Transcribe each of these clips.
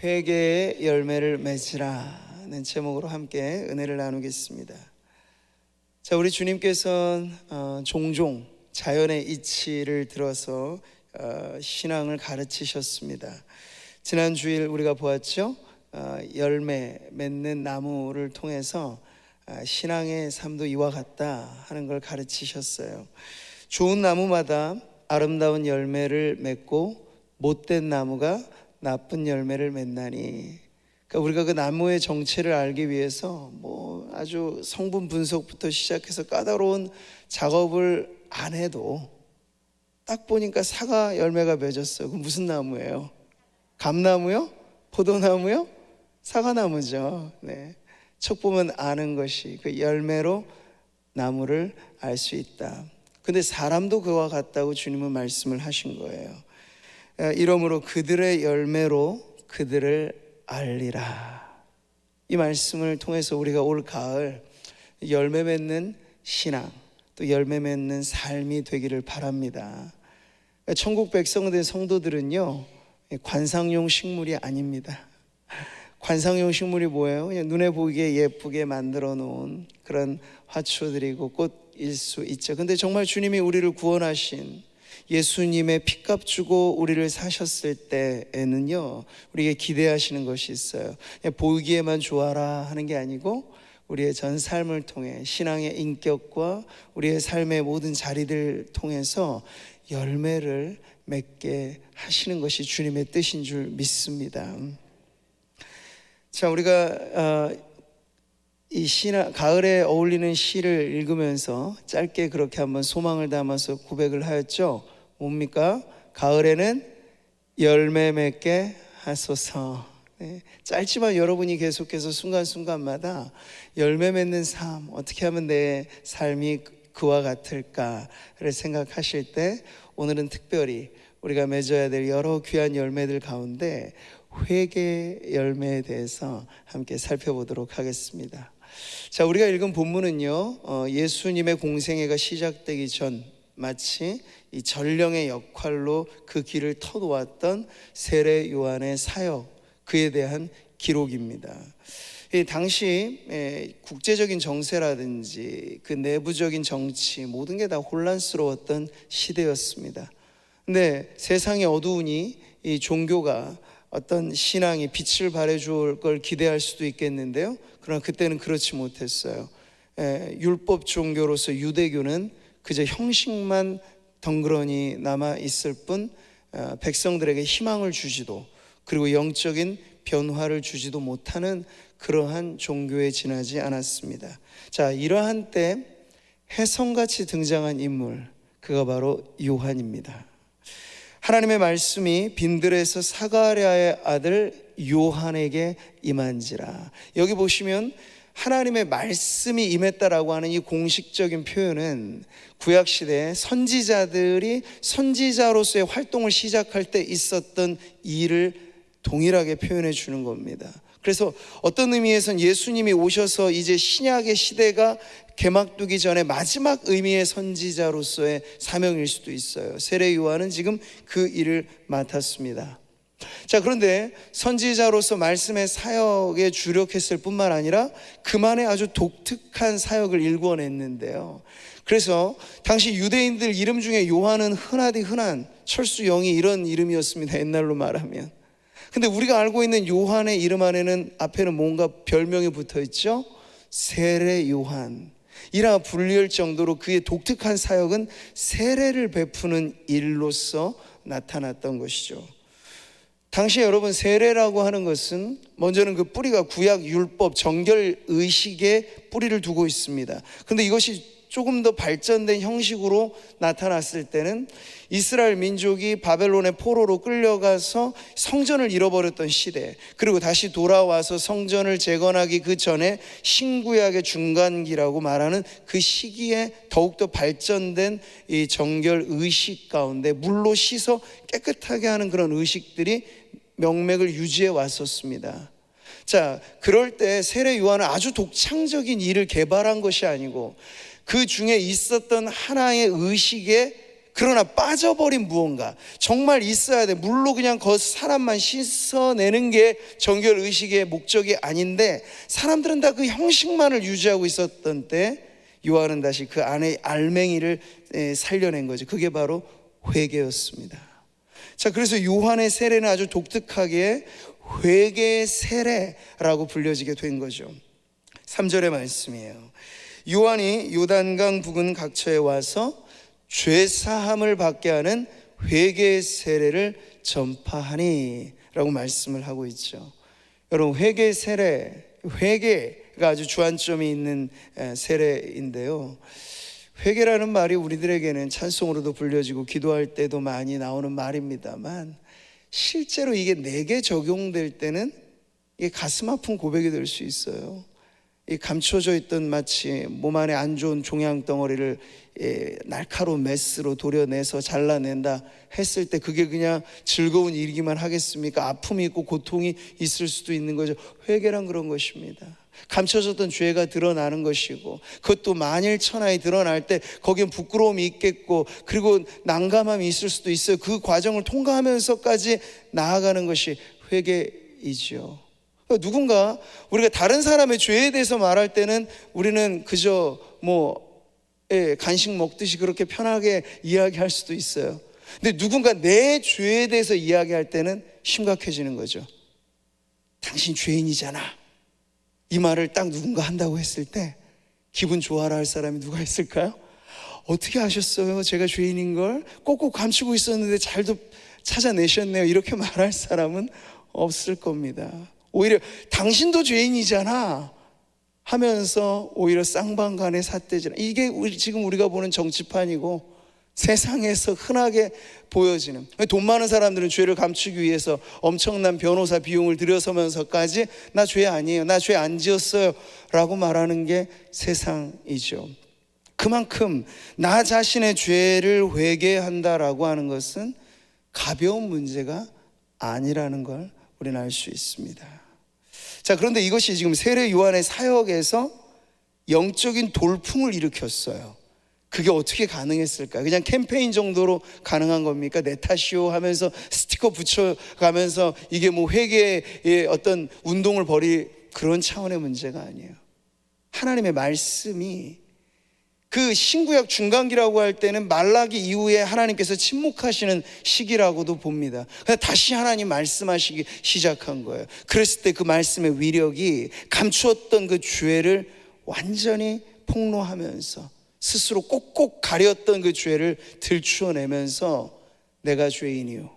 회개의 열매를 맺으라는 제목으로 함께 은혜를 나누겠습니다. 자, 우리 주님께서는 종종 자연의 이치를 들어서 신앙을 가르치셨습니다. 지난 주일 우리가 보았죠. 열매 맺는 나무를 통해서 신앙의 삶도 이와 같다 하는 걸 가르치셨어요. 좋은 나무마다 아름다운 열매를 맺고 못된 나무가 나쁜 열매를 맺나니. 그러니까 우리가 그 나무의 정체를 알기 위해서 아주 성분 분석부터 시작해서 까다로운 작업을 안 해도 딱 보니까 사과 열매가 맺었어요. 그 무슨 나무예요? 감나무요? 포도나무요? 사과나무죠. 네. 척 보면 아는 것이 그 열매로 나무를 알 수 있다. 근데 사람도 그와 같다고 주님은 말씀을 하신 거예요. 이러므로 그들의 열매로 그들을 알리라. 이 말씀을 통해서 우리가 올 가을 열매 맺는 신앙, 또 열매 맺는 삶이 되기를 바랍니다. 천국 백성된 성도들은요, 관상용 식물이 아닙니다. 관상용 식물이 뭐예요? 그냥 눈에 보기에 예쁘게 만들어 놓은 그런 화초들이고 꽃일 수 있죠. 근데 정말 주님이 우리를 구원하신 예수님의 핏값 주고 우리를 사셨을 때에는요, 우리에게 기대하시는 것이 있어요. 그냥 보기에만 좋아라 하는 게 아니고 우리의 전 삶을 통해 신앙의 인격과 우리의 삶의 모든 자리들 통해서 열매를 맺게 하시는 것이 주님의 뜻인 줄 믿습니다. 자, 우리가 이 가을에 어울리는 시를 읽으면서 짧게 그렇게 한번 소망을 담아서 고백을 하였죠. 뭡니까? 가을에는 열매 맺게 하소서. 네. 짧지만 여러분이 계속해서 순간순간마다 열매 맺는 삶, 어떻게 하면 내 삶이 그와 같을까를 생각하실 때 오늘은 특별히 우리가 맺어야 될 여러 귀한 열매들 가운데 회개 열매에 대해서 함께 살펴보도록 하겠습니다. 자, 우리가 읽은 본문은요, 예수님의 공생애가 시작되기 전 마치 이 전령의 역할로 그 길을 터놓았던 세례 요한의 사역, 그에 대한 기록입니다. 당시 국제적인 정세라든지 그 내부적인 정치 모든 게 다 혼란스러웠던 시대였습니다. 근데 세상이 어두우니 이 종교가 어떤 신앙이 빛을 발해줄 걸 기대할 수도 있겠는데요, 그러나 그때는 그렇지 못했어요. 율법 종교로서 유대교는 그저 형식만 덩그러니 남아 있을 뿐 백성들에게 희망을 주지도, 그리고 영적인 변화를 주지도 못하는 그러한 종교에 지나지 않았습니다. 자, 이러한 때 혜성같이 등장한 인물, 그가 바로 요한입니다. 하나님의 말씀이 빈들에서 사가랴의 아들 요한에게 임한지라. 여기 보시면 하나님의 말씀이 임했다라고 하는 이 공식적인 표현은 구약시대에 선지자들이 선지자로서의 활동을 시작할 때 있었던 일을 동일하게 표현해 주는 겁니다. 그래서 어떤 의미에서는 예수님이 오셔서 이제 신약의 시대가 개막되기 전에 마지막 의미의 선지자로서의 사명일 수도 있어요. 세례 요한은 지금 그 일을 맡았습니다. 자, 그런데 선지자로서 말씀의 사역에 주력했을 뿐만 아니라 그만의 아주 독특한 사역을 일궈냈는데요, 그래서 당시 유대인들 이름 중에 요한은 흔하디 흔한 철수 영이 이런 이름이었습니다. 옛날로 말하면. 근데 우리가 알고 있는 요한의 이름 안에는 앞에는 뭔가 별명이 붙어 있죠. 세례 요한 이라 불릴 정도로 그의 독특한 사역은 세례를 베푸는 일로서 나타났던 것이죠. 당시 여러분, 세례라고 하는 것은 먼저는 그 뿌리가 구약 율법 정결 의식에 뿌리를 두고 있습니다. 그런데 이것이 조금 더 발전된 형식으로 나타났을 때는 이스라엘 민족이 바벨론의 포로로 끌려가서 성전을 잃어버렸던 시대, 그리고 다시 돌아와서 성전을 재건하기 그 전에 신구약의 중간기라고 말하는 그 시기에 더욱더 발전된 이 정결 의식 가운데 물로 씻어 깨끗하게 하는 그런 의식들이 명맥을 유지해 왔었습니다. 자, 그럴 때 세례 요한은 아주 독창적인 일을 개발한 것이 아니고 그 중에 있었던 하나의 의식에 그러나 빠져버린 무언가, 정말 있어야 돼. 물로 그냥 그 사람만 씻어내는 게 정결의식의 목적이 아닌데 사람들은 다 그 형식만을 유지하고 있었던 때 요한은 다시 그 안에 알맹이를 살려낸 거죠. 그게 바로 회개였습니다. 자, 그래서 요한의 세례는 아주 독특하게 회개의 세례라고 불려지게 된 거죠. 3절의 말씀이에요. 요한이 요단강 부근 각처에 와서 죄사함을 받게 하는 회개의 세례를 전파하니 라고 말씀을 하고 있죠. 여러분, 회개의 세례, 회개가 아주 주안점이 있는 세례인데요, 회개라는 말이 우리들에게는 찬송으로도 불려지고 기도할 때도 많이 나오는 말입니다만 실제로 이게 내게 적용될 때는 이게 가슴 아픈 고백이 될 수 있어요. 이 감춰져 있던 마치 몸 안에 안 좋은 종양 덩어리를 날카로운 메스로 도려내서 잘라낸다 했을 때 그게 그냥 즐거운 일이기만 하겠습니까? 아픔이 있고 고통이 있을 수도 있는 거죠. 회개란 그런 것입니다. 감춰졌던 죄가 드러나는 것이고, 그것도 만일천하에 드러날 때 거기엔 부끄러움이 있겠고, 그리고 난감함이 있을 수도 있어요. 그 과정을 통과하면서까지 나아가는 것이 회개이지요. 누군가 우리가 다른 사람의 죄에 대해서 말할 때는 우리는 그저 간식 먹듯이 그렇게 편하게 이야기할 수도 있어요. 근데 누군가 내 죄에 대해서 이야기할 때는 심각해지는 거죠. 당신 죄인이잖아, 이 말을 딱 누군가 한다고 했을 때 기분 좋아라 할 사람이 누가 있을까요? 어떻게 아셨어요? 제가 죄인인 걸 꼭꼭 감추고 있었는데 잘도 찾아내셨네요. 이렇게 말할 사람은 없을 겁니다. 오히려 당신도 죄인이잖아 하면서 오히려 쌍방간의 삿대질, 이게 지금 우리가 보는 정치판이고 세상에서 흔하게 보여지는, 돈 많은 사람들은 죄를 감추기 위해서 엄청난 변호사 비용을 들여서면서까지 나 죄 아니에요, 나 죄 안 지었어요 라고 말하는 게 세상이죠. 그만큼 나 자신의 죄를 회개한다라고 하는 것은 가벼운 문제가 아니라는 걸 우리는 알 수 있습니다. 자, 그런데 이것이 지금 세례 요한의 사역에서 영적인 돌풍을 일으켰어요. 그게 어떻게 가능했을까? 그냥 캠페인 정도로 가능한 겁니까? 내 탓이요 하면서 스티커 붙여가면서 이게 회개의 어떤 운동을 벌일 그런 차원의 문제가 아니에요. 하나님의 말씀이 그 신구약 중간기라고 할 때는 말라기 이후에 하나님께서 침묵하시는 시기라고도 봅니다. 그래서 다시 하나님 말씀하시기 시작한 거예요. 그랬을 때 그 말씀의 위력이 감추었던 그 죄를 완전히 폭로하면서 스스로 꼭꼭 가렸던 그 죄를 들추어내면서 내가 죄인이요,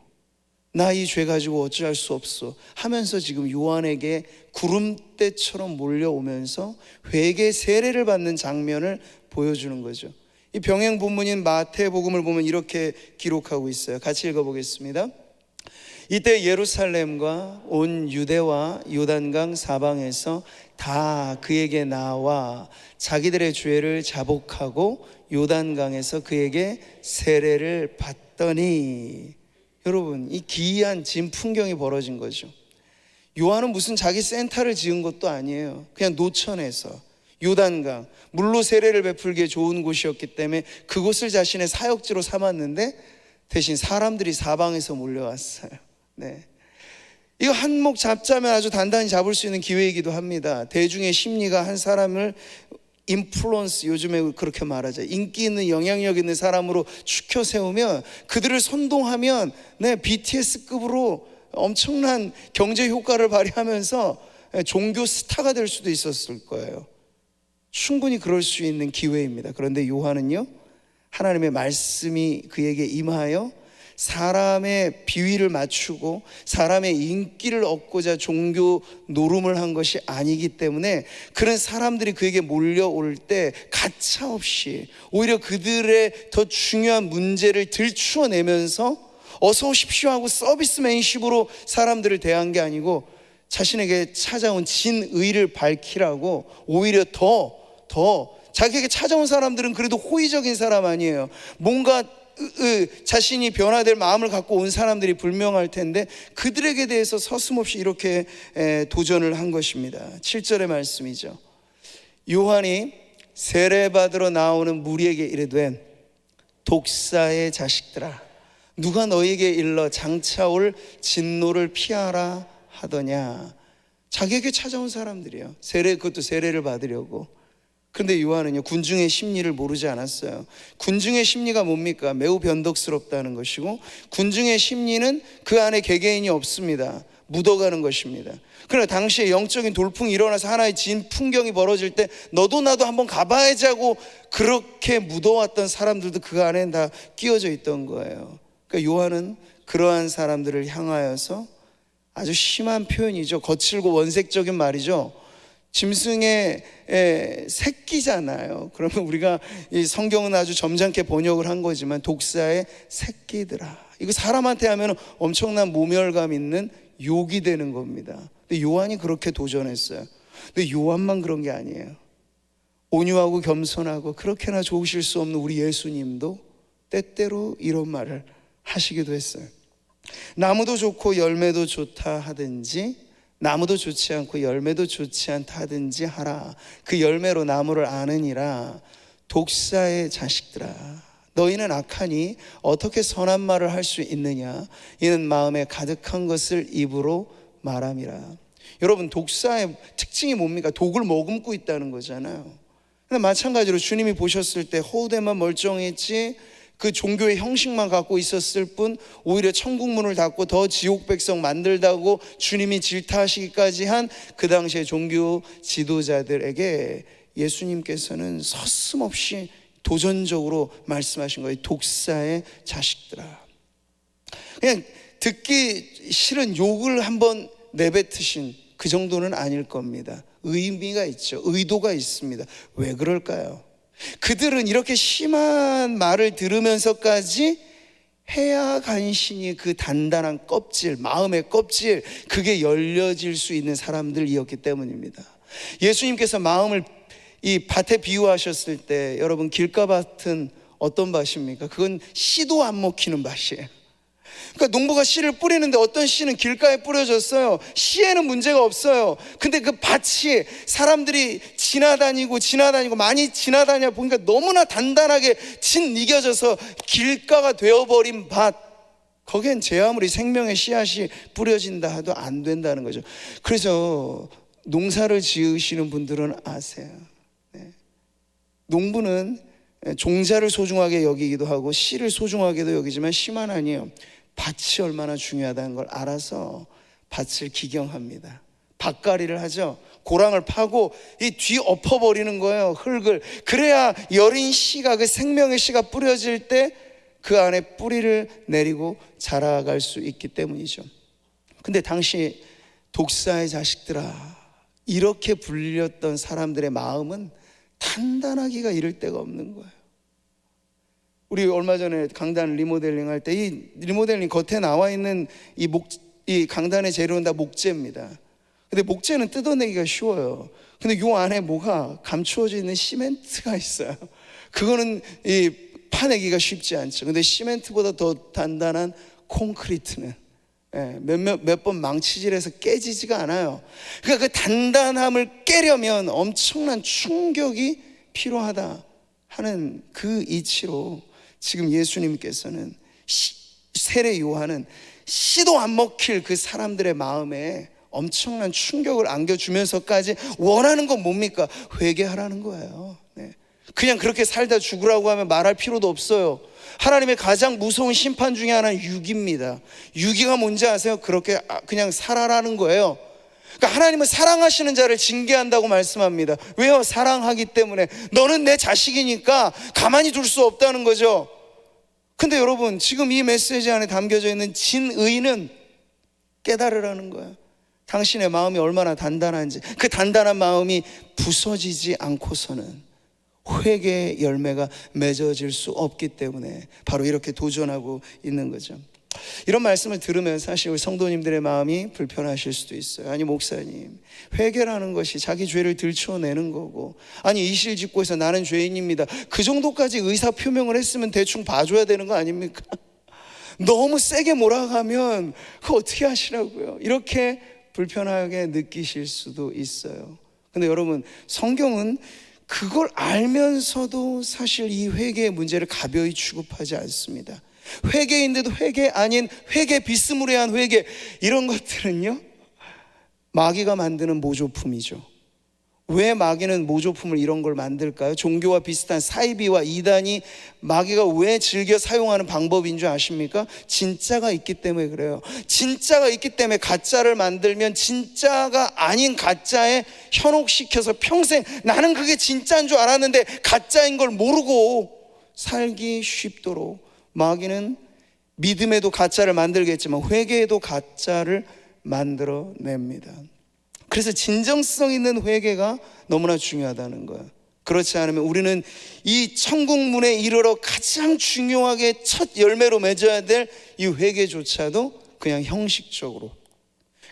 나 이 죄 가지고 어찌할 수 없어 하면서 지금 요한에게 구름대처럼 몰려오면서 회개 세례를 받는 장면을 보여주는 거죠. 이 병행 본문인 마태복음을 보면 이렇게 기록하고 있어요. 같이 읽어보겠습니다. 이때 예루살렘과 온 유대와 요단강 사방에서 다 그에게 나와 자기들의 죄를 자복하고 요단강에서 그에게 세례를 받더니, 여러분, 이 기이한 진풍경이 벌어진 거죠. 요한은 무슨 자기 센터를 지은 것도 아니에요. 그냥 노천에서 요단강, 물로 세례를 베풀기에 좋은 곳이었기 때문에 그곳을 자신의 사역지로 삼았는데 대신 사람들이 사방에서 몰려왔어요. 네. 이거 한몫 잡자면 아주 단단히 잡을 수 있는 기회이기도 합니다. 대중의 심리가 한 사람을 인플루언스, 요즘에 그렇게 말하죠. 인기 있는, 영향력 있는 사람으로 추켜 세우면, 그들을 선동하면 BTS급으로 엄청난 경제 효과를 발휘하면서 종교 스타가 될 수도 있었을 거예요. 충분히 그럴 수 있는 기회입니다. 그런데 요한은요, 하나님의 말씀이 그에게 임하여 사람의 비위를 맞추고 사람의 인기를 얻고자 종교 노름을 한 것이 아니기 때문에 그런 사람들이 그에게 몰려올 때 가차없이 오히려 그들의 더 중요한 문제를 들추어내면서 어서 오십시오 하고 서비스맨십으로 사람들을 대한 게 아니고 자신에게 찾아온 진의를 밝히라고, 오히려 더 자기에게 찾아온 사람들은 그래도 호의적인 사람 아니에요. 뭔가 자신이 변화될 마음을 갖고 온 사람들이 분명할 텐데 그들에게 대해서 서슴없이 이렇게 도전을 한 것입니다. 7절의 말씀이죠. 요한이 세례받으러 나오는 무리에게 이르되 독사의 자식들아, 누가 너에게 일러 장차 올 진노를 피하라 하더냐. 자기에게 찾아온 사람들이에요. 그것도 세례를 받으려고. 그런데 요한은요, 군중의 심리를 모르지 않았어요. 군중의 심리가 뭡니까? 매우 변덕스럽다는 것이고, 군중의 심리는 그 안에 개개인이 없습니다. 묻어가는 것입니다. 그러나 당시에 영적인 돌풍이 일어나서 하나의 진 풍경이 벌어질 때 너도 나도 한번 가봐야지 하고 그렇게 묻어왔던 사람들도 그 안에 다 끼워져 있던 거예요. 그러니까 요한은 그러한 사람들을 향하여서 아주 심한 표현이죠. 거칠고 원색적인 말이죠. 짐승의 새끼잖아요. 그러면 우리가 이 성경은 아주 점잖게 번역을 한 거지만 독사의 새끼들아, 이거 사람한테 하면 엄청난 모멸감 있는 욕이 되는 겁니다. 근데 요한이 그렇게 도전했어요. 근데 요한만 그런 게 아니에요. 온유하고 겸손하고 그렇게나 좋으실 수 없는 우리 예수님도 때때로 이런 말을 하시기도 했어요. 나무도 좋고 열매도 좋다 하든지 나무도 좋지 않고 열매도 좋지 않다 하든지 하라. 그 열매로 나무를 아느니라. 독사의 자식들아, 너희는 악하니 어떻게 선한 말을 할 수 있느냐. 이는 마음에 가득한 것을 입으로 말함이라. 여러분, 독사의 특징이 뭡니까? 독을 머금고 있다는 거잖아요. 근데 마찬가지로 주님이 보셨을 때 허우대만 멀쩡했지 그 종교의 형식만 갖고 있었을 뿐 오히려 천국문을 닫고 더 지옥 백성 만들다고 주님이 질타하시기까지 한 그 당시의 종교 지도자들에게 예수님께서는 서슴없이 도전적으로 말씀하신 거예요. 독사의 자식들아. 그냥 듣기 싫은 욕을 한번 내뱉으신 그 정도는 아닐 겁니다. 의미가 있죠. 의도가 있습니다. 왜 그럴까요? 그들은 이렇게 심한 말을 들으면서까지 해야 간신히 그 단단한 껍질, 마음의 껍질, 그게 열려질 수 있는 사람들이었기 때문입니다. 예수님께서 마음을 이 밭에 비유하셨을 때 여러분, 길가밭은 어떤 밭입니까? 그건 씨도 안 먹히는 밭이에요. 그러니까 농부가 씨를 뿌리는데 어떤 씨는 길가에 뿌려졌어요. 씨에는 문제가 없어요. 근데 그 밭이 사람들이 지나다니고 많이 지나다니다 보니까 너무나 단단하게 짓이겨져서 길가가 되어버린 밭, 거기엔 제 아무리 생명의 씨앗이 뿌려진다 해도 안 된다는 거죠. 그래서 농사를 지으시는 분들은 아세요. 농부는 종자를 소중하게 여기기도 하고 씨를 소중하게도 여기지만 씨만 아니에요. 밭이 얼마나 중요하다는 걸 알아서 밭을 기경합니다. 밭갈이를 하죠. 고랑을 파고 이 뒤 엎어버리는 거예요. 흙을. 그래야 여린 씨가, 그 생명의 씨가 뿌려질 때 그 안에 뿌리를 내리고 자라갈 수 있기 때문이죠. 근데 당시 독사의 자식들아, 이렇게 불렸던 사람들의 마음은 단단하기가 이를 데가 없는 거예요. 우리 얼마 전에 강단 리모델링 할 때 이 리모델링 겉에 나와 있는 이 강단의 재료는 다 목재입니다. 근데 목재는 뜯어내기가 쉬워요. 근데 요 안에 뭐가 감추어져 있는 시멘트가 있어요. 그거는 이 파내기가 쉽지 않죠. 근데 시멘트보다 더 단단한 콘크리트는 몇 번 망치질해서 깨지지가 않아요. 그러니까 그 단단함을 깨려면 엄청난 충격이 필요하다 하는 그 이치로 지금 예수님께서는 세례 요한은 씨도 안 먹힐 그 사람들의 마음에 엄청난 충격을 안겨주면서까지 원하는 건 뭡니까? 회개하라는 거예요. 그냥 그렇게 살다 죽으라고 하면 말할 필요도 없어요. 하나님의 가장 무서운 심판 중에 하나는 유기입니다. 유기가 뭔지 아세요? 그렇게 그냥 살아라는 거예요. 그러니까 하나님은 사랑하시는 자를 징계한다고 말씀합니다. 왜요? 사랑하기 때문에. 너는 내 자식이니까 가만히 둘 수 없다는 거죠. 근데 여러분, 지금 이 메시지 안에 담겨져 있는 진의는 깨달으라는 거예요. 당신의 마음이 얼마나 단단한지. 그 단단한 마음이 부서지지 않고서는 회개의 열매가 맺어질 수 없기 때문에 바로 이렇게 도전하고 있는 거죠. 이런 말씀을 들으면 사실 우리 성도님들의 마음이 불편하실 수도 있어요. 아니 목사님, 회개라는 것이 자기 죄를 들추어내는 거고, 아니 이실직고해서 나는 죄인입니다, 그 정도까지 의사표명을 했으면 대충 봐줘야 되는 거 아닙니까? 너무 세게 몰아가면 그거 어떻게 하시라고요? 이렇게 불편하게 느끼실 수도 있어요. 근데 여러분, 성경은 그걸 알면서도 사실 이 회개의 문제를 가벼이 취급하지 않습니다. 회개인데도 회개 아닌 회개, 비스무리한 회개, 이런 것들은요 마귀가 만드는 모조품이죠. 왜 마귀는 모조품을 이런 걸 만들까요? 종교와 비슷한 사이비와 이단이 마귀가 왜 즐겨 사용하는 방법인 줄 아십니까? 진짜가 있기 때문에 그래요. 진짜가 있기 때문에 가짜를 만들면 진짜가 아닌 가짜에 현혹시켜서 평생 나는 그게 진짜인 줄 알았는데 가짜인 걸 모르고 살기 쉽도록 마귀는 믿음에도 가짜를 만들겠지만 회개에도 가짜를 만들어냅니다. 그래서 진정성 있는 회개가 너무나 중요하다는 거예요. 그렇지 않으면 우리는 이 천국문에 이르러 가장 중요하게 첫 열매로 맺어야 될 이 회개조차도 그냥 형식적으로.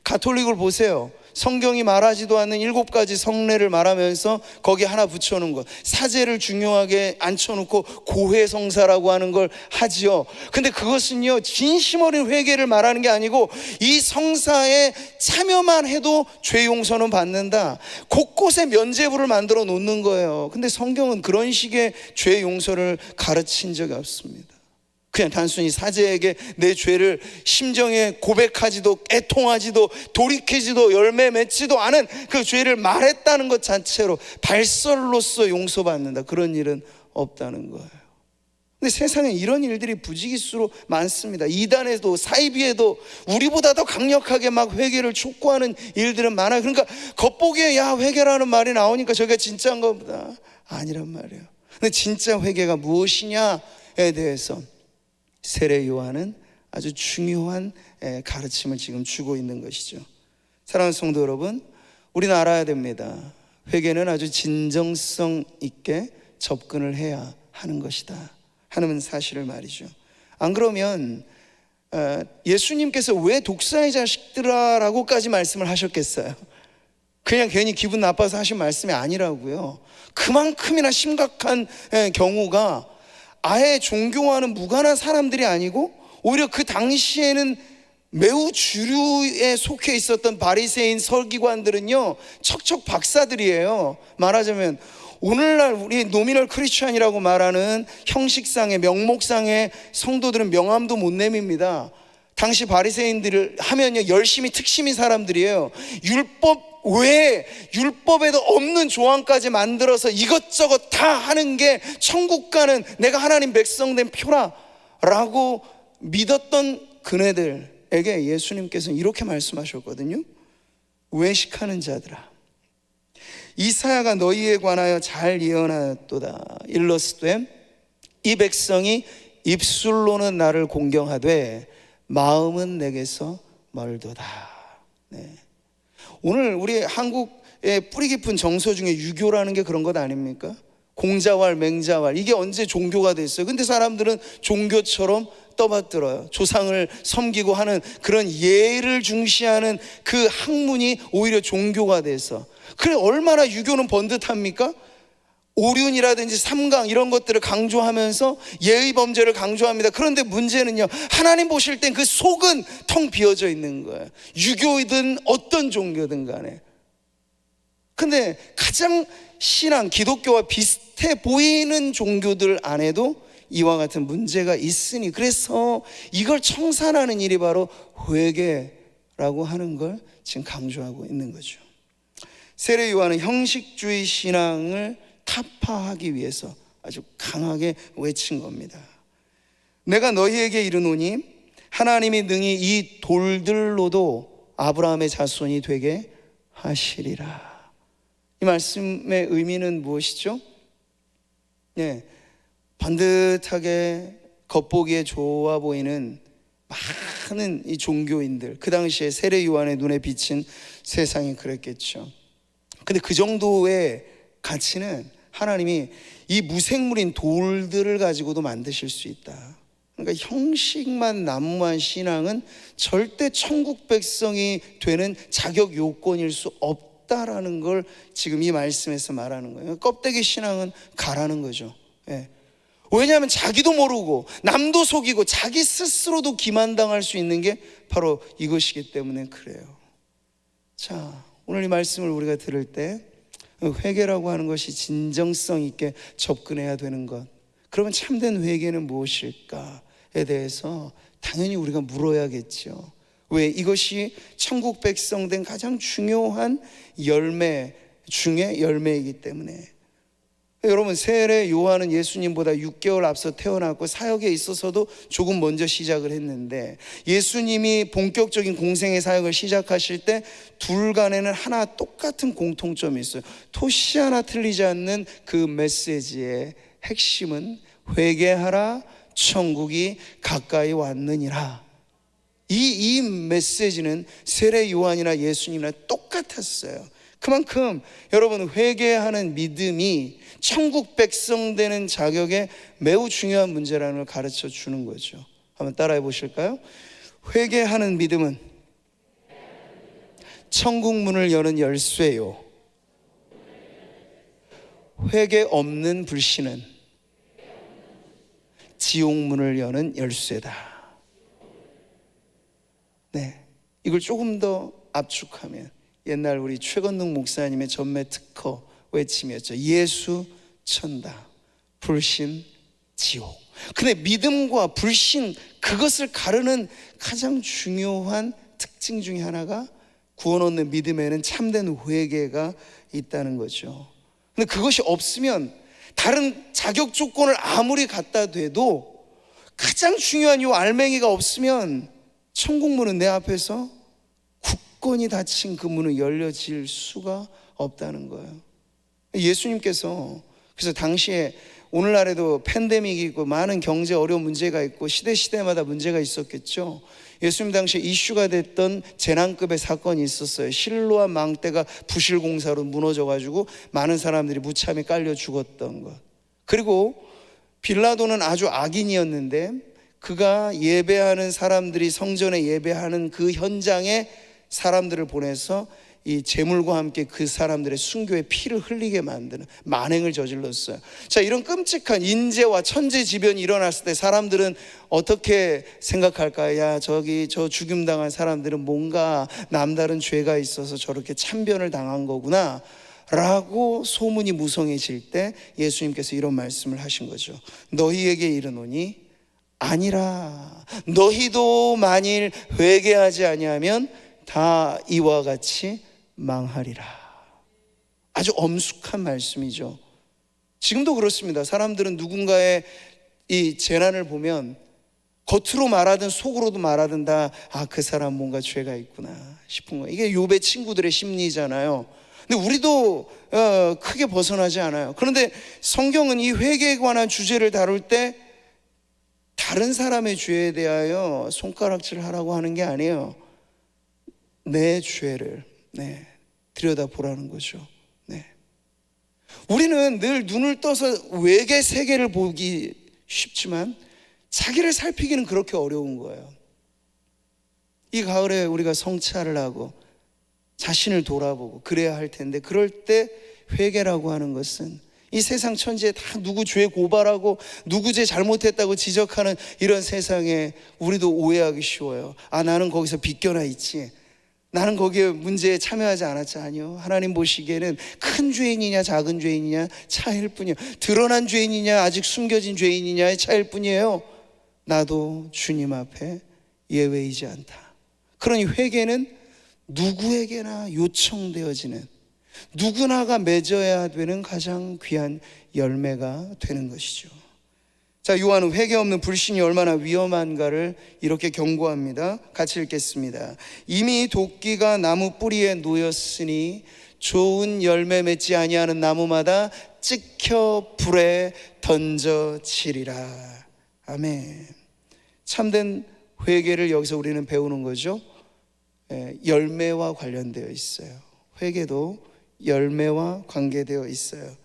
가톨릭을 보세요. 성경이 말하지도 않는 7가지 성례를 말하면서 거기 하나 붙여놓은 것, 사제를 중요하게 앉혀놓고 고해성사라고 하는 걸 하지요. 근데 그것은요 진심 어린 회개를 말하는 게 아니고 이 성사에 참여만 해도 죄 용서는 받는다, 곳곳에 면죄부를 만들어 놓는 거예요. 근데 성경은 그런 식의 죄 용서를 가르친 적이 없습니다. 그냥 단순히 사제에게 내 죄를 심정에 고백하지도 애통하지도 돌이키지도 열매 맺지도 않은 그 죄를 말했다는 것 자체로 발설로서 용서받는다, 그런 일은 없다는 거예요. 근데 세상에 이런 일들이 부지기수로 많습니다. 이단에도 사이비에도 우리보다 더 강력하게 막 회개를 촉구하는 일들은 많아요. 그러니까 겉보기에 야 회개라는 말이 나오니까 저게 진짜인 것보다 아니란 말이에요. 근데 진짜 회개가 무엇이냐에 대해서 세례 요한은 아주 중요한 가르침을 지금 주고 있는 것이죠. 사랑하는 성도 여러분, 우리는 알아야 됩니다. 회개는 아주 진정성 있게 접근을 해야 하는 것이다 하는 사실을 말이죠. 안 그러면 예수님께서 왜 독사의 자식들아 라고까지 말씀을 하셨겠어요? 그냥 괜히 기분 나빠서 하신 말씀이 아니라고요. 그만큼이나 심각한 경우가 아예 종교와는 무관한 사람들이 아니고 오히려 그 당시에는 매우 주류에 속해 있었던 바리새인 서기관들은요 척척 박사들이에요. 말하자면 오늘날 우리 노미널 크리스찬이라고 말하는 형식상의 명목상의 성도들은 명함도 못 내밉니다. 당시 바리새인들을 하면요 열심히 특심인 사람들이에요. 율법 왜 율법에도 없는 조항까지 만들어서 이것저것 다 하는 게 천국 가는 내가 하나님 백성 된 표라라고 믿었던 그네들에게 예수님께서는 이렇게 말씀하셨거든요. 외식하는 자들아, 이사야가 너희에 관하여 잘 예언하였도다. 일러스되 이 백성이 입술로는 나를 공경하되 마음은 내게서 멀도다. 네. 오늘 우리 한국의 뿌리 깊은 정서 중에 유교라는 게 그런 것 아닙니까? 공자왈, 맹자왈, 이게 언제 종교가 됐어요? 근데 사람들은 종교처럼 떠받들어요. 조상을 섬기고 하는 그런 예를 중시하는 그 학문이 오히려 종교가 돼서. 그래 얼마나 유교는 번듯합니까? 오륜이라든지 삼강 이런 것들을 강조하면서 예의 범죄를 강조합니다. 그런데 문제는요, 하나님 보실 땐 그 속은 텅 비어져 있는 거예요. 유교이든 어떤 종교든 간에. 근데 가장 신앙, 기독교와 비슷해 보이는 종교들 안에도 이와 같은 문제가 있으니, 그래서 이걸 청산하는 일이 바로 회개라고 하는 걸 지금 강조하고 있는 거죠. 세례 요한은 형식주의 신앙을 타파하기 위해서 아주 강하게 외친 겁니다. 내가 너희에게 이르노니 하나님이 능히 이 돌들로도 아브라함의 자손이 되게 하시리라. 이 말씀의 의미는 무엇이죠? 네, 반듯하게 겉보기에 좋아 보이는 많은 이 종교인들, 그 당시에 세례 요한의 눈에 비친 세상이 그랬겠죠. 근데 그 정도의 가치는 하나님이 이 무생물인 돌들을 가지고도 만드실 수 있다. 그러니까 형식만 난무한 신앙은 절대 천국 백성이 되는 자격 요건일 수 없다라는 걸 지금 이 말씀에서 말하는 거예요. 껍데기 신앙은 가라는 거죠. 예. 왜냐하면 자기도 모르고 남도 속이고 자기 스스로도 기만당할 수 있는 게 바로 이것이기 때문에 그래요. 자, 오늘 이 말씀을 우리가 들을 때 회개라고 하는 것이 진정성 있게 접근해야 되는 것, 그러면 참된 회개는 무엇일까에 대해서 당연히 우리가 물어야겠죠. 왜? 이것이 천국 백성 된 가장 중요한 열매 중에 열매이기 때문에. 여러분, 세례 요한은 예수님보다 6개월 앞서 태어났고 사역에 있어서도 조금 먼저 시작을 했는데, 예수님이 본격적인 공생의 사역을 시작하실 때 둘 간에는 하나 똑같은 공통점이 있어요. 토시 하나 틀리지 않는 그 메시지의 핵심은 회개하라, 천국이 가까이 왔느니라. 이 메시지는 세례 요한이나 예수님이나 똑같았어요. 그만큼 여러분, 회개하는 믿음이 천국 백성 되는 자격에 매우 중요한 문제라는 걸 가르쳐 주는 거죠. 한번 따라해 보실까요? 회개하는 믿음은 천국 문을 여는 열쇠요, 회개 없는 불신은 지옥 문을 여는 열쇠다. 네, 이걸 조금 더 압축하면 옛날 우리 최건능 목사님의 전매 특허 외침이었죠. 예수 천당, 불신 지옥. 근데 믿음과 불신, 그것을 가르는 가장 중요한 특징 중에 하나가 구원 얻는 믿음에는 참된 회개가 있다는 거죠. 근데 그것이 없으면 다른 자격 조건을 아무리 갖다 대도 가장 중요한 이 알맹이가 없으면 천국 문은 내 앞에서 굳건히 닫힌 그 문은 열려질 수가 없다는 거예요. 예수님께서 그래서 당시에, 오늘날에도 팬데믹이 있고 많은 경제 어려운 문제가 있고 시대마다 문제가 있었겠죠. 예수님 당시에 이슈가 됐던 재난급의 사건이 있었어요. 실로암 망대가 부실공사로 무너져가지고 많은 사람들이 무참히 깔려 죽었던 것. 그리고 빌라도는 아주 악인이었는데 그가 예배하는 사람들이 성전에 예배하는 그 현장에 사람들을 보내서 이 제물과 함께 그 사람들의 순교의 피를 흘리게 만드는 만행을 저질렀어요. 자, 이런 끔찍한 인재와 천재지변이 일어났을 때 사람들은 어떻게 생각할까요? 야, 저 죽임당한 사람들은 뭔가 남다른 죄가 있어서 저렇게 참변을 당한 거구나 라고 소문이 무성해질 때 예수님께서 이런 말씀을 하신 거죠. 너희에게 이르노니 아니라, 너희도 만일 회개하지 아니하면 다 이와 같이 망하리라. 아주 엄숙한 말씀이죠. 지금도 그렇습니다. 사람들은 누군가의 이 재난을 보면 겉으로 말하든 속으로도 말하든 다 그 사람 뭔가 죄가 있구나 싶은 거예요. 이게 욥의 친구들의 심리잖아요. 근데 우리도 크게 벗어나지 않아요. 그런데 성경은 이 회개에 관한 주제를 다룰 때 다른 사람의 죄에 대하여 손가락질하라고 하는 게 아니에요. 내 죄를 들여다보라는 거죠. 우리는 늘 눈을 떠서 외계 세계를 보기 쉽지만 자기를 살피기는 그렇게 어려운 거예요. 이 가을에 우리가 성찰을 하고 자신을 돌아보고 그래야 할 텐데, 그럴 때 회개라고 하는 것은 이 세상 천지에 다 누구 죄 고발하고 누구 죄 잘못했다고 지적하는 이런 세상에 우리도 오해하기 쉬워요. 나는 거기서 비껴나 있지, 나는 거기에 문제에 참여하지 않았지. 아니요, 하나님 보시기에는 큰 죄인이냐 작은 죄인이냐 차이일 뿐이에요. 드러난 죄인이냐 아직 숨겨진 죄인이냐의 차이일 뿐이에요. 나도 주님 앞에 예외이지 않다. 그러니 회개는 누구에게나 요청되어지는, 누구나가 맺어야 되는 가장 귀한 열매가 되는 것이죠. 자, 요한은 회개 없는 불신이 얼마나 위험한가를 이렇게 경고합니다. 같이 읽겠습니다. 이미 도끼가 나무 뿌리에 놓였으니 좋은 열매 맺지 아니하는 나무마다 찍혀 불에 던져지리라. 아멘. 참된 회개를 여기서 우리는 배우는 거죠. 열매와 관련되어 있어요. 회개도 열매와 관계되어 있어요.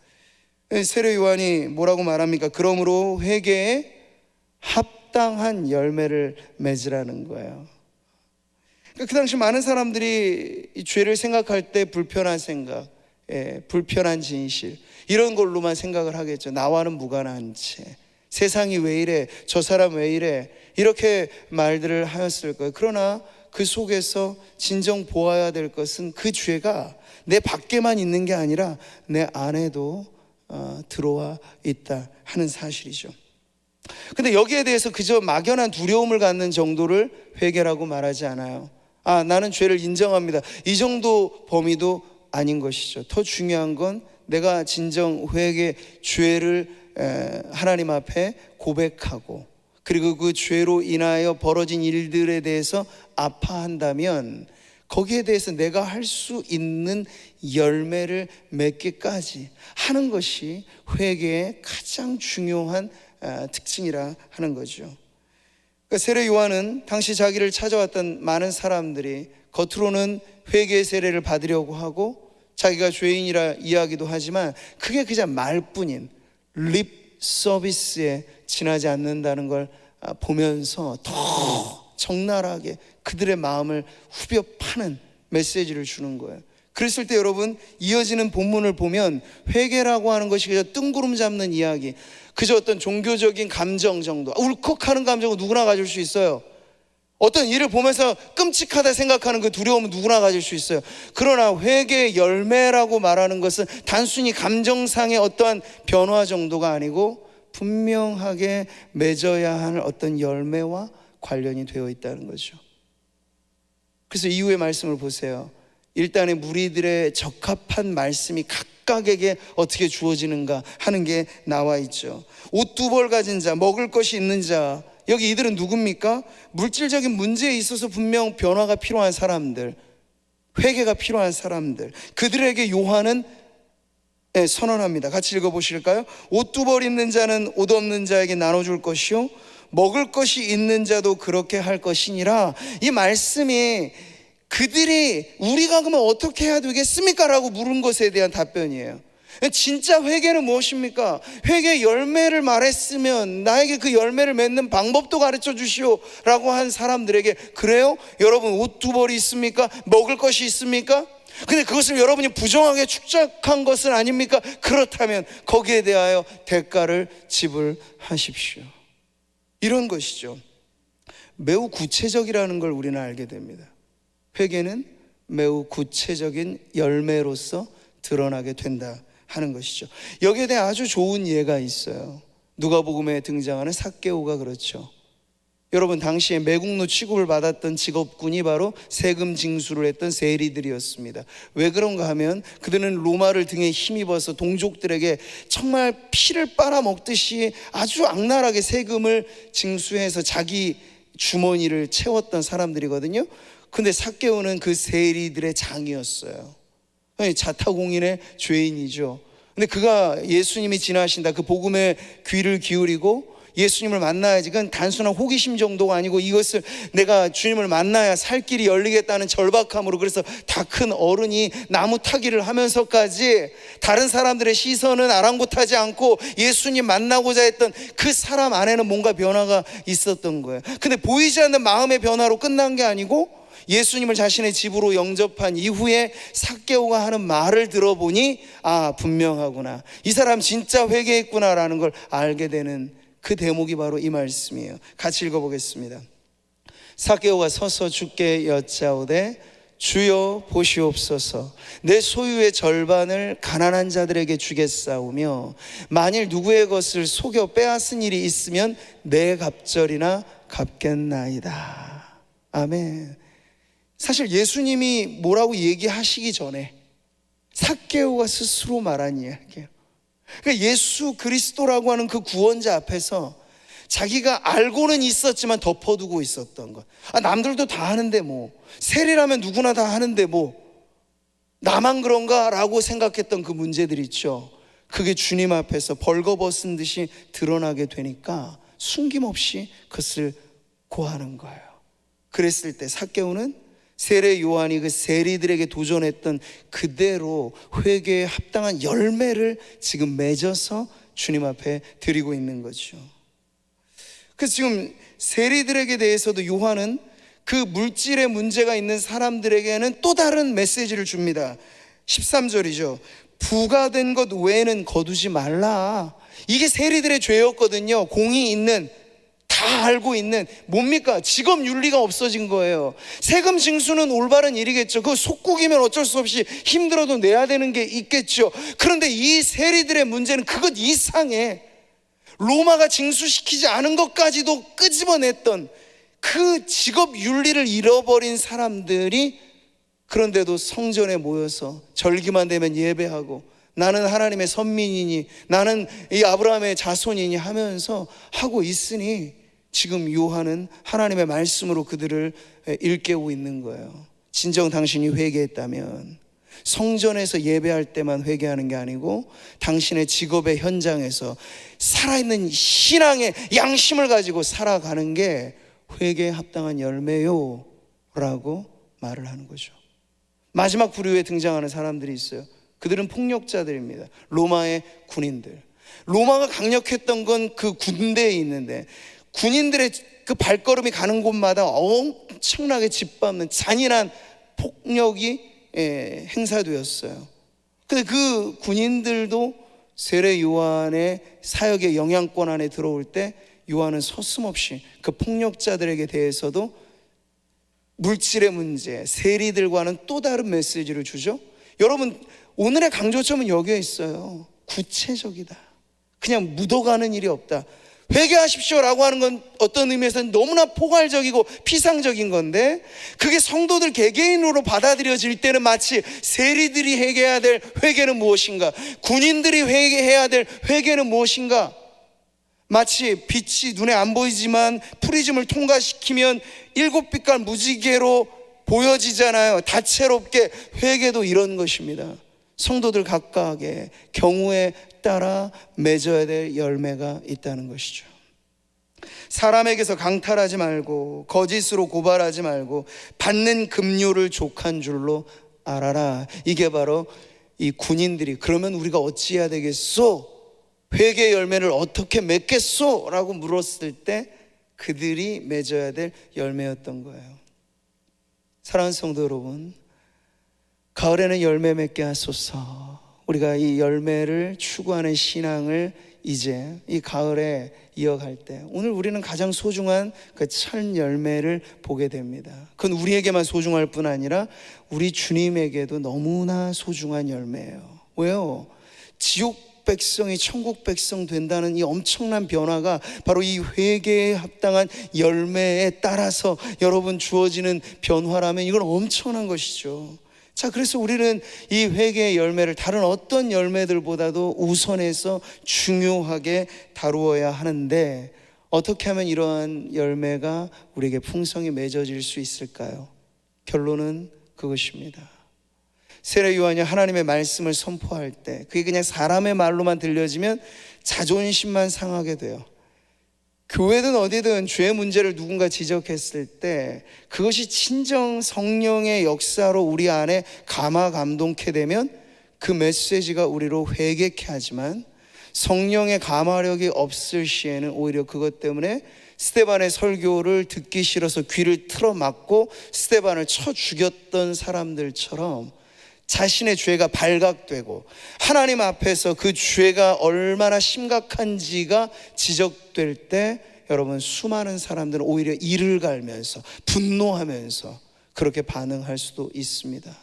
세례 요한이 뭐라고 말합니까? 그러므로 회개에 합당한 열매를 맺으라는 거예요. 그 당시 많은 사람들이 이 죄를 생각할 때 불편한 생각, 불편한 진실, 이런 걸로만 생각을 하겠죠. 나와는 무관한 채, 세상이 왜 이래, 저 사람 왜 이래, 이렇게 말들을 하였을 거예요. 그러나 그 속에서 진정 보아야 될 것은 그 죄가 내 밖에만 있는 게 아니라 내 안에도 들어와 있다 하는 사실이죠. 근데 여기에 대해서 그저 막연한 두려움을 갖는 정도를 회개라고 말하지 않아요. 나는 죄를 인정합니다, 이 정도 범위도 아닌 것이죠. 더 중요한 건 내가 진정 회개, 죄를 하나님 앞에 고백하고, 그리고 그 죄로 인하여 벌어진 일들에 대해서 아파한다면 거기에 대해서 내가 할 수 있는 열매를 맺기까지 하는 것이 회개의 가장 중요한 특징이라 하는 거죠. 그러니까 세례 요한은 당시 자기를 찾아왔던 많은 사람들이 겉으로는 회개의 세례를 받으려고 하고 자기가 죄인이라 이야기도 하지만 그게 그냥 말뿐인 립 서비스에 지나지 않는다는 걸 보면서 더 적나라하게 그들의 마음을 후벼 파는 메시지를 주는 거예요. 그랬을 때 여러분, 이어지는 본문을 보면 회개라고 하는 것이 그저 뜬구름 잡는 이야기, 그저 어떤 종교적인 감정 정도, 울컥하는 감정은 누구나 가질 수 있어요. 어떤 일을 보면서 끔찍하다 생각하는 그 두려움은 누구나 가질 수 있어요. 그러나 회개의 열매라고 말하는 것은 단순히 감정상의 어떠한 변화 정도가 아니고 분명하게 맺어야 할 어떤 열매와 관련이 되어 있다는 거죠. 그래서 이후의 말씀을 보세요. 일단의 무리들의 적합한 말씀이 각각에게 어떻게 주어지는가 하는 게 나와 있죠. 옷 두 벌 가진 자, 먹을 것이 있는 자, 여기 이들은 누굽니까? 물질적인 문제에 있어서 분명 변화가 필요한 사람들, 회개가 필요한 사람들, 그들에게 요한은 선언합니다. 같이 읽어보실까요? 옷 두 벌 있는 자는 옷 없는 자에게 나눠줄 것이요 먹을 것이 있는 자도 그렇게 할 것이니라. 이 말씀이 그들이 우리가 그러면 어떻게 해야 되겠습니까? 라고 물은 것에 대한 답변이에요. 진짜 회개는 무엇입니까? 회개의 열매를 말했으면 나에게 그 열매를 맺는 방법도 가르쳐 주시오 라고 한 사람들에게, 그래요? 여러분 옷 두 벌이 있습니까? 먹을 것이 있습니까? 근데 그것을 여러분이 부정하게 축적한 것은 아닙니까? 그렇다면 거기에 대하여 대가를 지불하십시오. 이런 것이죠. 매우 구체적이라는 걸 우리는 알게 됩니다. 회개는 매우 구체적인 열매로서 드러나게 된다 하는 것이죠. 여기에 대해 아주 좋은 예가 있어요. 누가복음에 등장하는 삭개오가 그렇죠. 여러분, 당시에 매국노 취급을 받았던 직업군이 바로 세금 징수를 했던 세리들이었습니다. 왜 그런가 하면 그들은 로마를 등에 힘입어서 동족들에게 정말 피를 빨아먹듯이 아주 악랄하게 세금을 징수해서 자기 주머니를 채웠던 사람들이거든요. 근데 삭개오는 그 세리들의 장이었어요. 자타공인의 죄인이죠. 근데 그가 예수님이 지나신다, 그 복음에 귀를 기울이고 예수님을 만나야지, 그건 단순한 호기심 정도가 아니고 이것을 내가 주님을 만나야 살 길이 열리겠다는 절박함으로, 그래서 다 큰 어른이 나무 타기를 하면서까지 다른 사람들의 시선은 아랑곳하지 않고 예수님 만나고자 했던 그 사람 안에는 뭔가 변화가 있었던 거예요. 근데 보이지 않는 마음의 변화로 끝난 게 아니고 예수님을 자신의 집으로 영접한 이후에 삭개오가 하는 말을 들어보니 분명하구나, 이 사람 진짜 회개했구나라는 걸 알게 되는 그 대목이 바로 이 말씀이에요. 같이 읽어보겠습니다. 삭개오가 서서 주께 여짜오되 주여 보시옵소서, 내 소유의 절반을 가난한 자들에게 주겠사오며 만일 누구의 것을 속여 빼앗은 일이 있으면 내 갑절이나 갚겠나이다. 아멘. 사실 예수님이 뭐라고 얘기하시기 전에 삭개오가 스스로 말한 이야기예요. 그러니까 예수 그리스도라고 하는 그 구원자 앞에서 자기가 알고는 있었지만 덮어두고 있었던 것. 남들도 다 하는데 뭐, 세리라면 누구나 다 하는데 뭐, 나만 그런가? 라고 생각했던 그 문제들 있죠. 그게 주님 앞에서 벌거벗은 듯이 드러나게 되니까 숨김없이 그것을 고하는 거예요. 그랬을 때 삭개오는 세례 요한이 그 세리들에게 도전했던 그대로 회개에 합당한 열매를 지금 맺어서 주님 앞에 드리고 있는 거죠. 그래서 지금 세리들에게 대해서도 요한은 그 물질의 문제가 있는 사람들에게는 또 다른 메시지를 줍니다. 13절이죠. 부가된 것 외에는 거두지 말라. 이게 세리들의 죄였거든요. 공이 있는, 다 다 알고 있는 뭡니까? 직업 윤리가 없어진 거예요. 세금 징수는 올바른 일이겠죠. 그 속국이면 어쩔 수 없이 힘들어도 내야 되는 게 있겠죠. 그런데 이 세리들의 문제는 그것 이상에 로마가 징수시키지 않은 것까지도 끄집어냈던 그 직업 윤리를 잃어버린 사람들이 그런데도 성전에 모여서 절기만 되면 예배하고 나는 하나님의 선민이니 나는 이 아브라함의 자손이니 하면서 하고 있으니 지금 요한은 하나님의 말씀으로 그들을 일깨우고 있는 거예요. 진정 당신이 회개했다면 성전에서 예배할 때만 회개하는 게 아니고 당신의 직업의 현장에서 살아있는 신앙의 양심을 가지고 살아가는 게 회개에 합당한 열매요 라고 말을 하는 거죠. 마지막 부류에 등장하는 사람들이 있어요. 그들은 폭력자들입니다. 로마의 군인들. 로마가 강력했던 건 그 군대에 있는데 군인들의 그 발걸음이 가는 곳마다 엄청나게 짓밟는 잔인한 폭력이 행사되었어요. 근데 그 군인들도 세례 요한의 사역의 영향권 안에 들어올 때 요한은 서슴없이 그 폭력자들에게 대해서도 물질의 문제, 세리들과는 또 다른 메시지를 주죠. 여러분, 오늘의 강조점은 여기에 있어요. 구체적이다. 그냥 묻어가는 일이 없다. 회개하십시오라고 하는 건 어떤 의미에서는 너무나 포괄적이고 피상적인 건데 그게 성도들 개개인으로 받아들여질 때는 마치 세리들이 회개해야 될 회개는 무엇인가, 군인들이 회개해야 될 회개는 무엇인가, 마치 빛이 눈에 안 보이지만 프리즘을 통과시키면 7빛깔 무지개로 보여지잖아요. 다채롭게 회개도 이런 것입니다. 성도들 각각의 경우에 따라 맺어야 될 열매가 있다는 것이죠. 사람에게서 강탈하지 말고 거짓으로 고발하지 말고 받는 급료를 족한 줄로 알아라. 이게 바로 이 군인들이 그러면 우리가 어찌해야 되겠소? 회개의 열매를 어떻게 맺겠소? 라고 물었을 때 그들이 맺어야 될 열매였던 거예요. 사랑하는 성도 여러분, 가을에는 열매 맺게 하소서. 우리가 이 열매를 추구하는 신앙을 이제 이 가을에 이어갈 때 오늘 우리는 가장 소중한 그 첫 열매를 보게 됩니다. 그건 우리에게만 소중할 뿐 아니라 우리 주님에게도 너무나 소중한 열매예요. 왜요? 지옥 백성이 천국 백성 된다는 이 엄청난 변화가 바로 이 회개에 합당한 열매에 따라서 여러분 주어지는 변화라면 이건 엄청난 것이죠. 자, 그래서 우리는 이 회개의 열매를 다른 어떤 열매들보다도 우선해서 중요하게 다루어야 하는데 어떻게 하면 이러한 열매가 우리에게 풍성히 맺어질 수 있을까요? 결론은 그것입니다. 세례 요한이 하나님의 말씀을 선포할 때 그게 그냥 사람의 말로만 들려지면 자존심만 상하게 돼요. 교회든 어디든 죄의 문제를 누군가 지적했을 때 그것이 진정 성령의 역사로 우리 안에 감화 감동케 되면 그 메시지가 우리로 회개케 하지만 성령의 감화력이 없을 시에는 오히려 그것 때문에 스데반의 설교를 듣기 싫어서 귀를 틀어막고 스데반을 쳐 죽였던 사람들처럼 자신의 죄가 발각되고 하나님 앞에서 그 죄가 얼마나 심각한지가 지적될 때 여러분 수많은 사람들은 오히려 이를 갈면서 분노하면서 그렇게 반응할 수도 있습니다.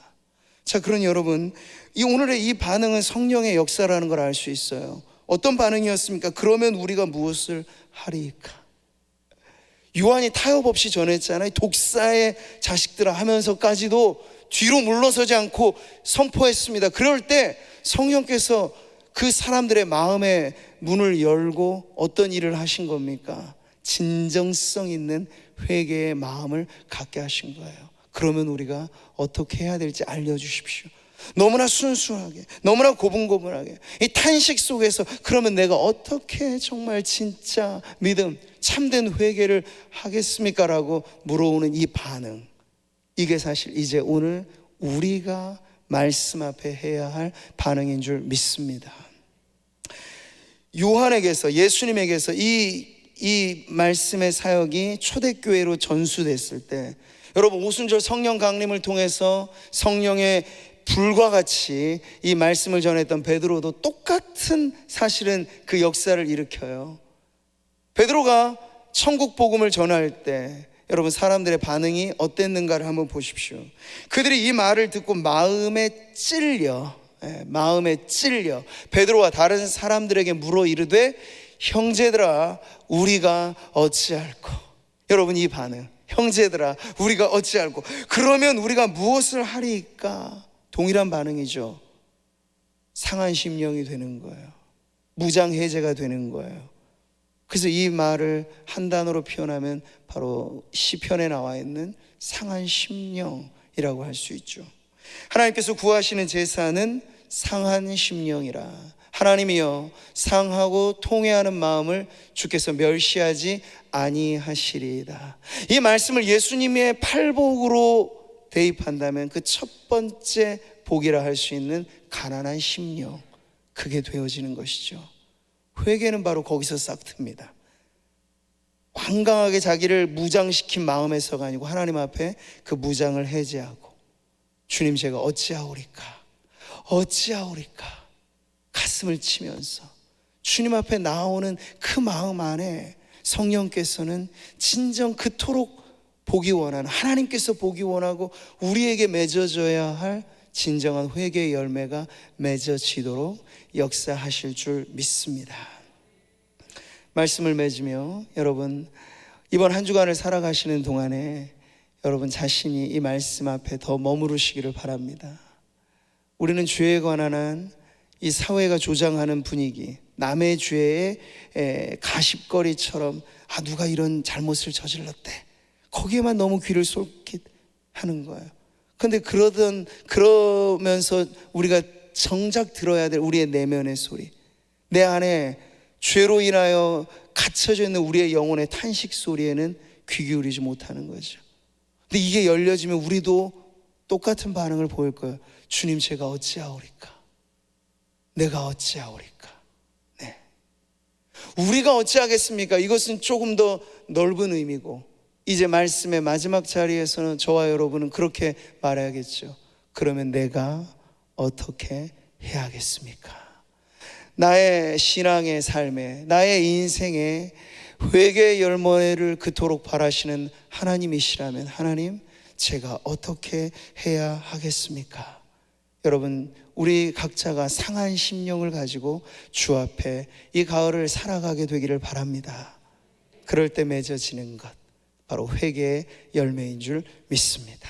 자, 그러니 여러분 이 오늘의 이 반응은 성령의 역사라는 걸 알 수 있어요. 어떤 반응이었습니까? 그러면 우리가 무엇을 하리까? 요한이 타협 없이 전했잖아요. 독사의 자식들아 하면서까지도 뒤로 물러서지 않고 선포했습니다. 그럴 때 성령께서 그 사람들의 마음의 문을 열고 어떤 일을 하신 겁니까? 진정성 있는 회개의 마음을 갖게 하신 거예요. 그러면 우리가 어떻게 해야 될지 알려주십시오. 너무나 순수하게, 너무나 고분고분하게 이 탄식 속에서 그러면 내가 어떻게 정말 진짜 믿음, 참된 회개를 하겠습니까? 라고 물어오는 이 반응, 이게 사실 이제 오늘 우리가 말씀 앞에 해야 할 반응인 줄 믿습니다. 요한에게서, 예수님에게서 이 말씀의 사역이 초대교회로 전수됐을 때 여러분 오순절 성령 강림을 통해서 성령의 불과 같이 이 말씀을 전했던 베드로도 똑같은 사실은 그 역사를 일으켜요. 베드로가 천국 복음을 전할 때 여러분 사람들의 반응이 어땠는가를 한번 보십시오. 그들이 이 말을 듣고 마음에 찔려 베드로와 다른 사람들에게 물어 이르되 형제들아 우리가 어찌할꼬. 여러분 이 반응, 형제들아 우리가 어찌할꼬, 그러면 우리가 무엇을 하리까? 동일한 반응이죠. 상한 심령이 되는 거예요. 무장해제가 되는 거예요. 그래서 이 말을 한 단어로 표현하면 바로 시편에 나와 있는 상한 심령이라고 할 수 있죠. 하나님께서 구하시는 제사는 상한 심령이라. 하나님이여 상하고 통회하는 마음을 주께서 멸시하지 아니하시리이다. 이 말씀을 예수님의 팔복으로 대입한다면 그 첫 번째 복이라 할 수 있는 가난한 심령, 그게 되어지는 것이죠. 회개는 바로 거기서 싹 틉니다. 완강하게 자기를 무장시킨 마음에서가 아니고 하나님 앞에 그 무장을 해제하고 주님 제가 어찌하오리까 가슴을 치면서 주님 앞에 나오는 그 마음 안에 성령께서는 진정 그토록 보기 원하는, 하나님께서 보기 원하고 우리에게 맺어져야 할 진정한 회개의 열매가 맺어지도록 역사하실 줄 믿습니다. 말씀을 맺으며 여러분 이번 한 주간을 살아가시는 동안에 여러분 자신이 이 말씀 앞에 더 머무르시기를 바랍니다. 우리는 죄에 관한 이 사회가 조장하는 분위기, 남의 죄의 가십거리처럼 누가 이런 잘못을 저질렀대, 거기에만 너무 귀를 솔깃하는 거예요. 근데 그러면서 우리가 정작 들어야 될 우리의 내면의 소리, 내 안에 죄로 인하여 갇혀져 있는 우리의 영혼의 탄식 소리에는 귀 기울이지 못하는 거죠. 근데 이게 열려지면 우리도 똑같은 반응을 보일 거예요. 주님 제가 어찌하오리까, 내가 어찌하오리까. 네. 우리가 어찌하겠습니까? 이것은 조금 더 넓은 의미고, 이제 말씀의 마지막 자리에서는 저와 여러분은 그렇게 말해야겠죠. 그러면 내가 어떻게 해야겠습니까? 나의 신앙의 삶에, 나의 인생에 회개의 열매를 그토록 바라시는 하나님이시라면, 하나님 제가 어떻게 해야 하겠습니까? 여러분 우리 각자가 상한 심령을 가지고 주 앞에 이 가을을 살아가게 되기를 바랍니다. 그럴 때 맺어지는 것 바로 회개의 열매인 줄 믿습니다.